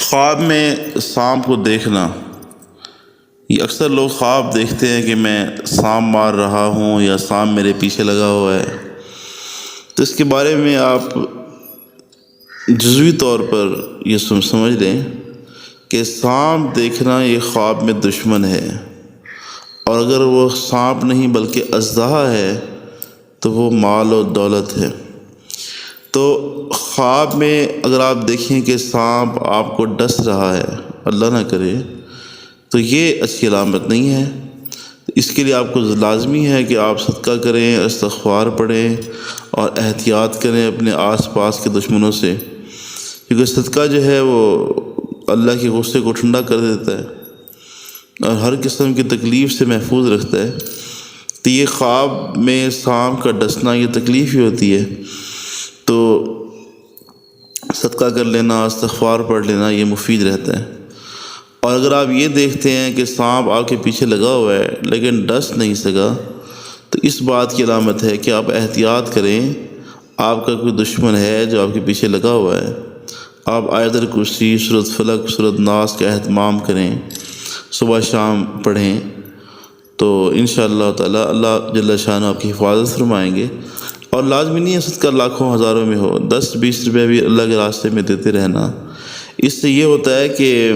خواب میں سانپ کو دیکھنا، یہ اکثر لوگ خواب دیکھتے ہیں کہ میں سانپ مار رہا ہوں یا سانپ میرے پیچھے لگا ہوا ہے، تو اس کے بارے میں آپ جزوی طور پر یہ سمجھ لیں کہ سانپ دیکھنا یہ خواب میں دشمن ہے، اور اگر وہ سانپ نہیں بلکہ اژدہا ہے تو وہ مال و دولت ہے۔ تو خواب میں اگر آپ دیکھیں کہ سانپ آپ کو ڈس رہا ہے، اللہ نہ کرے، تو یہ اچھی علامت نہیں ہے۔ اس کے لیے آپ کو لازمی ہے کہ آپ صدقہ کریں، استغفار پڑھیں اور احتیاط کریں اپنے آس پاس کے دشمنوں سے، کیونکہ صدقہ جو ہے وہ اللہ کے غصے کو ٹھنڈا کر دیتا ہے اور ہر قسم کی تکلیف سے محفوظ رکھتا ہے۔ تو یہ خواب میں سانپ کا ڈسنا یہ تکلیف ہی ہوتی ہے، تو صدقہ کر لینا، استغفار پڑھ لینا یہ مفید رہتا ہے۔ اور اگر آپ یہ دیکھتے ہیں کہ سانپ آپ کے پیچھے لگا ہوا ہے لیکن ڈس نہیں سکا، تو اس بات کی علامت ہے کہ آپ احتیاط کریں، آپ کا کوئی دشمن ہے جو آپ کے پیچھے لگا ہوا ہے۔ آپ آیت الکرسی، سورۃ فلق، سورۃ ناس کا اہتمام کریں، صبح شام پڑھیں، تو انشاءاللہ تعالی اللہ جل شانہ آپ کی حفاظت فرمائیں گے۔ اور لازمی نہیں ہے صدقہ لاکھوں ہزاروں میں ہو، 10-20 روپے بھی اللہ کے راستے میں دیتے رہنا۔ اس سے یہ ہوتا ہے کہ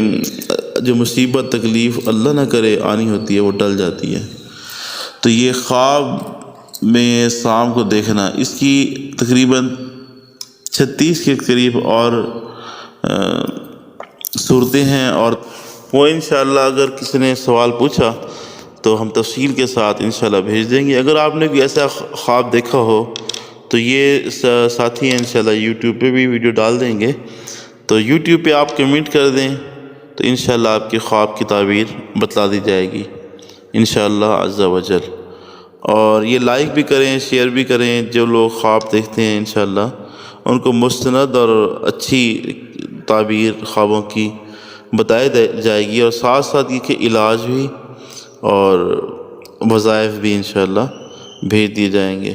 جو مصیبت تکلیف اللہ نہ کرے آنی ہوتی ہے وہ ٹل جاتی ہے۔ تو یہ خواب میں سانپ کو دیکھنا، اس کی تقریباً 36 کے قریب اور صورتیں ہیں، اور وہ انشاءاللہ اگر کسی نے سوال پوچھا تو ہم تفصیل کے ساتھ انشاءاللہ بھیج دیں گے۔ اگر آپ نے کوئی ایسا خواب دیکھا ہو تو یہ ساتھی ہیں انشاءاللہ یوٹیوب پہ بھی ویڈیو ڈال دیں گے، تو یوٹیوب پہ آپ کمنٹ کر دیں تو انشاءاللہ آپ کے خواب کی تعبیر بتلا دی جائے گی انشاءاللہ عز و جل۔ اور یہ لائک بھی کریں، شیئر بھی کریں، جو لوگ خواب دیکھتے ہیں انشاءاللہ ان کو مستند اور اچھی تعبیر خوابوں کی بتائی جائے گی، اور ساتھ ساتھ یہ کہ علاج بھی اور وظائف بھی انشاءاللہ بھیج دیے جائیں گے۔